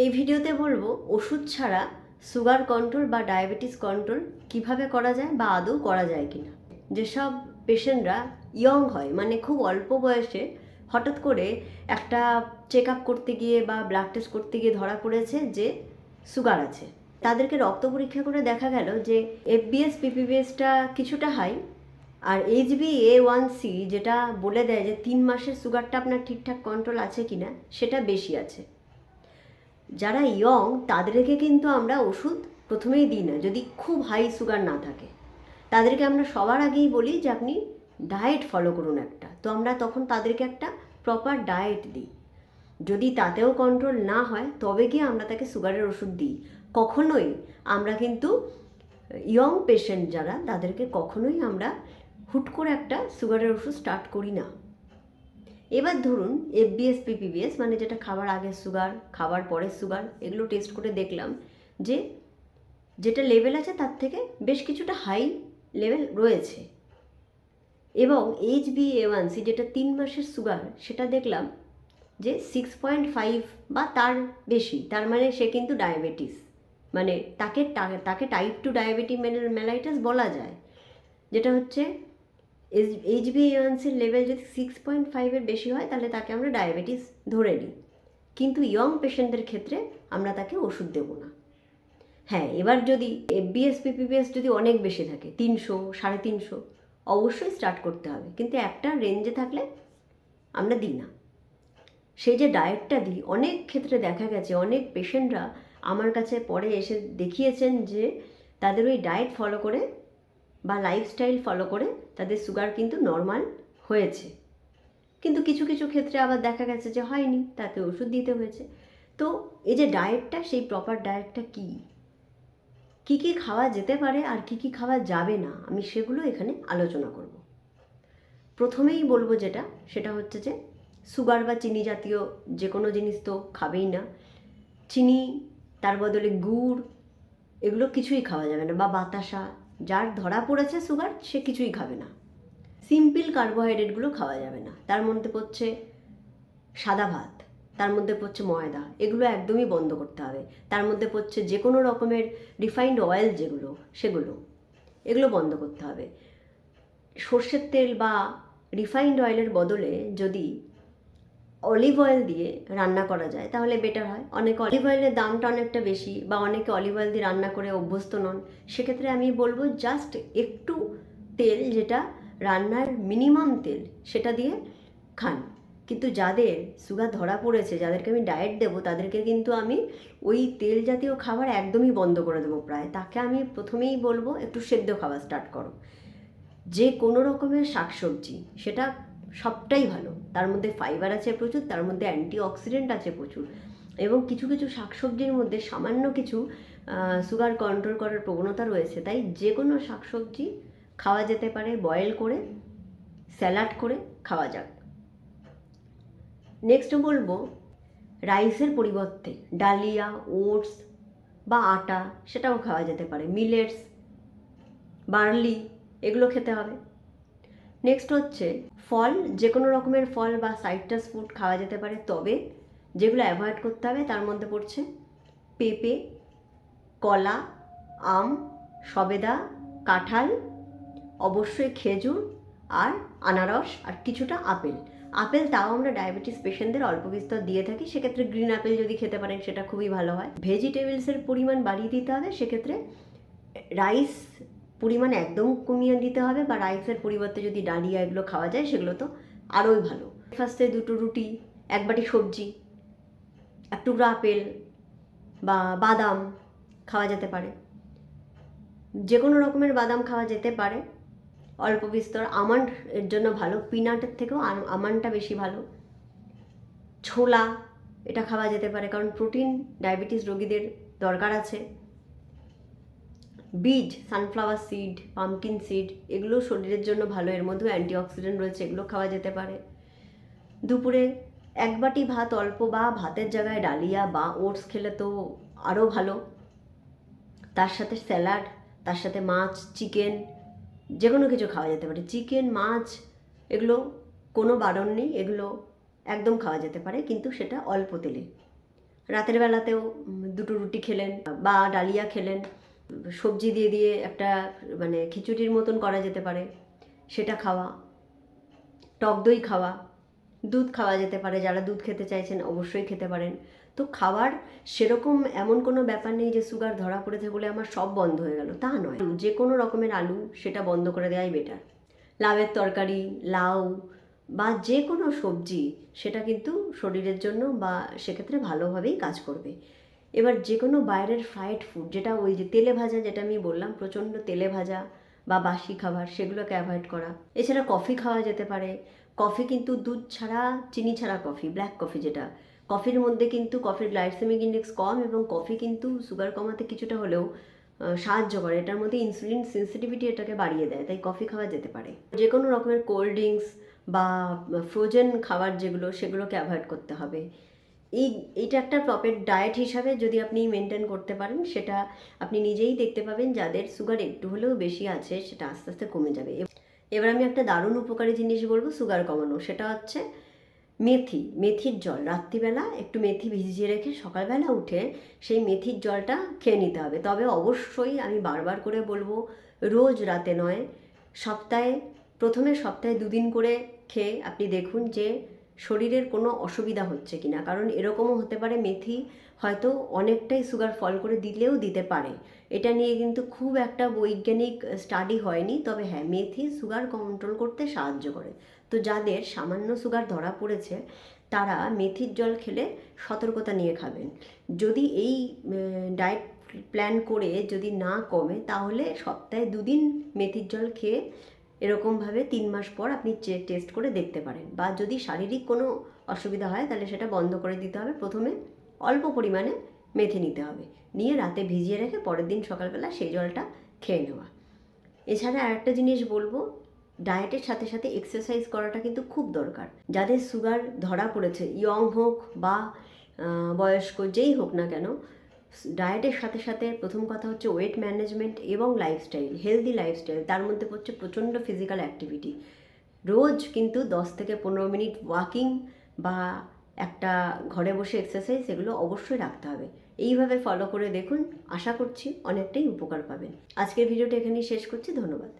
এই ভিডিওতে বলবো ওষুধ ছাড়া সুগার কন্ট্রোল বা ডায়াবেটিস কন্ট্রোল কিভাবে করা যায় বা আদৌ করা যায় কিনা। যেসব পেশেন্টরা ইয়ং হয়, মানে খুব অল্প বয়সে হঠাৎ করে একটা চেক আপ করতে গিয়ে বা ব্লাড টেস্ট করতে গিয়ে ধরা পড়েছে যে সুগার আছে, তাদেরকে রক্ত পরীক্ষা করে দেখা গেল যে এফবিএস পিপিবিএসটা কিছুটা হাই, আর HbA1c যেটা বলে দেয় যে 3 মাসের সুগারটা আপনার ঠিকঠাক কন্ট্রোল আছে কিনা সেটা বেশি আছে। যারা ইয়ং তাদেরকে কিন্তু আমরা ওষুধ প্রথমেই দিই না যদি খুব হাই সুগার না থাকে। তাদেরকে আমরা সবার আগেই বলি যে আপনি ডায়েট ফলো করুন একটা, তো আমরা তখন তাদেরকে একটা প্রপার ডায়েট দিই। যদি তাতেও কন্ট্রোল না হয় তবে গিয়ে আমরা তাকে সুগারের ওষুধ দিই। কখনোই আমরা কিন্তু ইয়ং পেশেন্ট যারা তাদেরকে কখনোই আমরা হুট করে একটা সুগারের ওষুধ স্টার্ট করি না। এবার ধরুন এফবিএস পিপিবিএস মানে যেটা খাবার আগে সুগার, খাবার পরে সুগার, এগুলো টেস্ট করে দেখলাম যে যেটা লেভেল আছে তার থেকে বেশ কিছুটা হাই লেভেল রয়েছে, এবং HbA1c যেটা 3 মাসের সুগার সেটা দেখলাম যে 6.5 বা তার বেশি, তার মানে সে কিন্তু ডায়াবেটিস, মানে তাকে তাকে টাইপ 2 ডায়াবেটিক মেলাইটাস বলা যায়। যেটা হচ্ছে HbA1cর লেভেল যদি 6.5-এর বেশি হয় তাহলে তাকে আমরা ডায়াবেটিস ধরে নিই, কিন্তু ইয়ং পেশেন্টদের ক্ষেত্রে আমরা তাকে ওষুধ দেবো না। হ্যাঁ, এবার যদি এফবিএস পিপিবিএস যদি অনেক বেশি থাকে, 300, 350, অবশ্যই স্টার্ট করতে হবে, কিন্তু একটা রেঞ্জে থাকলে আমরা দিই না। সেই যে ডায়েটটা দিই, অনেক ক্ষেত্রে দেখা গেছে অনেক পেশেন্টরা আমার কাছে পরে এসে দেখিয়েছেন যে তাদের ওই ডায়েট ফলো করে বা লাইফস্টাইল ফলো করে তাদের সুগার কিন্তু নর্মাল হয়েছে, কিন্তু কিছু কিছু ক্ষেত্রে আবার দেখা গেছে যে হয়নি, তাকে ওষুধ দিতে হয়েছে। তো এই যে ডায়েটটা, সেই প্রপার ডায়েটটা কী কী খাওয়া যেতে পারে আর কী খাওয়া যাবে না, আমি সেগুলো এখানে আলোচনা করব। প্রথমেই বলবো যেটা, সেটা হচ্ছে যে সুগার বা চিনি জাতীয় যে কোনো জিনিস তো খাবেই না। চিনি, তার বদলে গুড়, এগুলো কিছুই খাওয়া যাবে না, বা বাতাসা। যার ধরা পড়েছে সুগার সে কিছুই খাবে না। সিম্পল কার্বোহাইড্রেটগুলো খাওয়া যাবে না, তার মধ্যে পড়ছে সাদা ভাত, তার মধ্যে পড়ছে ময়দা, এগুলো একদমই বন্ধ করতে হবে। তার মধ্যে পড়ছে যে কোনো রকমের রিফাইন্ড অয়েল যেগুলো, এগুলো বন্ধ করতে হবে। সর্ষের তেল বা রিফাইন্ড অয়েলের বদলে যদি অলিভ অয়েল দিয়ে রান্না করা যায় তাহলে বেটার হয়। অনেক অলিভ অয়েলের দামটা অনেকটা বেশি, বা অনেকে অলিভ অয়েল দিয়ে রান্না করে অভ্যস্ত নন, সেক্ষেত্রে আমি বলবো জাস্ট একটু তেল, যেটা রান্নার মিনিমাম তেল, সেটা দিয়ে খান। কিন্তু যাদের সুগার ধরা পড়েছে, যাদেরকে আমি ডায়েট দেবো, তাদেরকে কিন্তু আমি ওই তেল জাতীয় খাবার একদমই বন্ধ করে দেবো প্রায়। তাকে আমি প্রথমেই বলবো একটু সেদ্ধ খাওয়া স্টার্ট করো, যে কোনো রকমের শাকসবজি, সেটা সবটাই ভালো, তার মধ্যে ফাইবার আছে প্রচুর, তার মধ্যে অ্যান্টিঅক্সিডেন্ট আছে প্রচুর, এবং কিছু কিছু শাকসবজির মধ্যে সামান্য কিছু সুগার কন্ট্রোল করার প্রবণতা রয়েছে। তাই যে কোনো শাকসবজি খাওয়া যেতে পারে, বয়েল করে, স্যালাড করে খাওয়া যাক। নেক্সট বলবো রাইসের পরিবর্তে ডালিয়া, ওটস বা আটা, সেটাও খাওয়া যেতে পারে, মিলেটস, বার্লি, এগুলো খেতে হবে। নেক্সট হচ্ছে ফল, যে কোনো রকমের ফল বা সাইট্রাস ফুড খাওয়া যেতে পারে, তবে যেগুলো অ্যাভয়েড করতে হবে তার মধ্যে পড়ছে পেঁপে, কলা, আম, সবেদা, কাঁঠাল, অবশ্যই খেজুর, আর আনারস, আর কিছুটা আপেল। আপেল তাও আমরা ডায়াবেটিস পেশেন্টদের অল্প বিস্তর দিয়ে থাকি, সেক্ষেত্রে গ্রিন আপেল যদি খেতে পারেন সেটা খুবই ভালো হয়। ভেজিটেবলসের পরিমাণ বাড়িয়ে দিতে হবে, সেক্ষেত্রে রাইস পরিমাণ একদম কমিয়ে দিতে হবে, বা রাইসের পরিবর্তে যদি ডালিয়া এগুলো খাওয়া যায় সেগুলো তো আরোই ভালো। ব্রেকফাস্টে 2টো রুটি, 1 বাটি সবজি, এক টুকরো আপেল বা বাদাম খাওয়া যেতে পারে, যে কোনো রকমের বাদাম খাওয়া যেতে পারে অল্প বিস্তর। আমন্ড এর জন্য ভালো, পিনাটের থেকেও আমন্ডটা বেশি ভালো। ছোলা, এটা খাওয়া যেতে পারে, কারণ প্রোটিন ডায়াবেটিস রোগীদের দরকার আছে। বীজ, সানফ্লাওয়ার সিড, পামকিন সিড, এগুলো শরীরের জন্য ভালো, এর মধ্যেও অ্যান্টিঅক্সিডেন্ট রয়েছে, এগুলো খাওয়া যেতে পারে। দুপুরে 1 বাটি ভাত অল্প, বা ভাতের জায়গায় ডালিয়া বা ওটস খেলে তো আরও ভালো। তার সাথে স্যালাড, তার সাথে মাছ, চিকেন, যে কোনো কিছু খাওয়া যেতে পারে। চিকেন, মাছ, এগুলো কোনো বারণ নেই, এগুলো একদম খাওয়া যেতে পারে, কিন্তু সেটা অল্প তেলে। রাতের বেলাতেও দুটো রুটি খেলেন বা ডালিয়া খেলেন, সবজি দিয়ে দিয়ে একটা মানে খিচুড়ির মতন করা যেতে পারে, সেটা খাওয়া, টক দই খাওয়া, দুধ খাওয়া যেতে পারে, যারা দুধ খেতে চাইছেন অবশ্যই খেতে পারেন। তো খাবার সেরকম এমন কোনো ব্যাপার নেই যে সুগার ধরা পড়েছে বলে আমার সব বন্ধ হয়ে গেল, তা নয়। যে কোনো রকমের আলু সেটা বন্ধ করে দেওয়াই বেটার। লাউয়ের তরকারি, লাউ বা যে কোনো সবজি সেটা কিন্তু শরীরের জন্য বা সেক্ষেত্রে ভালোভাবেই কাজ করবে। এবার যে কোনো বাইরের ফ্রাইড ফুড, যেটা ওই যে তেলে ভাজা, যেটা আমি বললাম প্রচণ্ড তেলে ভাজা বা বাসি খাবার, সেগুলোকে অ্যাভয়েড করা। এছাড়া কফি খাওয়া যেতে পারে। কফি কিন্তু দুধ ছাড়া, চিনি ছাড়া কফি, ব্ল্যাক কফি যেটা, কফির মধ্যে কিন্তু কফির গ্লাইসেমিক ইন্ডেক্স কম এবং কফি কিন্তু সুগার কমাতে কিছুটা হলেও সাহায্য করে। এটার মধ্যে ইনসুলিন সেন্সিটিভিটি এটাকে বাড়িয়ে দেয়, তাই কফি খাওয়া যেতে পারে। যে কোনো রকমের কোল্ড ড্রিঙ্কস বা ফ্রোজেন খাবার যেগুলো, সেগুলোকে অ্যাভয়েড করতে হবে। এইটা একটা প্রপার ডায়েট হিসাবে যদি আপনি মেনটেন করতে পারেন, সেটা আপনি নিজেই দেখতে পাবেন যাদের সুগার একটু হলেও বেশি আছে সেটা আস্তে আস্তে কমে যাবে। এবার আমি একটা দারুণ উপকারী জিনিস বলবো সুগার কমানো, সেটা হচ্ছে মেথির জল। রাত্রিবেলা একটু মেথি ভিজিয়ে রেখে সকালবেলা উঠে সেই মেথির জলটা খেয়ে নিতে হবে। তবে অবশ্যই আমি বারবার করে বলবো, রোজ রাতে নয়, সপ্তাহে 2 দিন করে খেয়ে আপনি দেখুন যে শরীরের কোনো অসুবিধা হচ্ছে কিনা। কারণ এরকমও হতে পারে মেথি হয়তো অনেকটাই সুগার ফল করে দিলেও দিতে পারে। এটা নিয়ে কিন্তু খুব একটা বৈজ্ঞানিক স্টাডি হয়নি, তবে হ্যাঁ, মেথি সুগার কন্ট্রোল করতে সাহায্য করে। তো যাদের সামান্য সুগার ধরা পড়েছে তারা মেথির জল খেলে সতর্কতা নিয়ে খাবেন। যদি এই ডায়েট প্ল্যান করে যদি না কমে, তাহলে সপ্তাহে 2 দিন মেথির জল খেয়ে এরকমভাবে 3 মাস পর আপনি টেস্ট করে দেখতে পারেন। বা যদি শারীরিক কোনো অসুবিধা হয় তাহলে সেটা বন্ধ করে দিতে হবে। প্রথমে অল্প পরিমাণে মেথি নিতে হবে, নিয়ে রাতে ভিজিয়ে রেখে পরের দিন সকালবেলা সেই জলটা খেয়ে নেওয়া। এছাড়া আরেকটা জিনিস বলবো, ডায়েটের সাথে সাথে এক্সারসাইজ করাটা কিন্তু খুব দরকার। যাদের সুগার ধরা পড়েছে, ইয়ং হোক বা বয়স্ক, যেই হোক না কেন, ডায়েটের সাথে সাথে প্রথম কথা হচ্ছে ওয়েট ম্যানেজমেন্ট এবং লাইফস্টাইল, হেলদি লাইফস্টাইল। তার মধ্যে পড়ছে প্রচণ্ড ফিজিক্যাল অ্যাক্টিভিটি। রোজ কিন্তু 10 থেকে 15 মিনিট ওয়াকিং বা একটা ঘরে বসে এক্সারসাইজ, এগুলো অবশ্যই রাখতে হবে। এইভাবে ফলো করে দেখুন, আশা করছি অনেকটাই উপকার পাবেন। আজকের ভিডিওটা এখানেই শেষ করছি। ধন্যবাদ।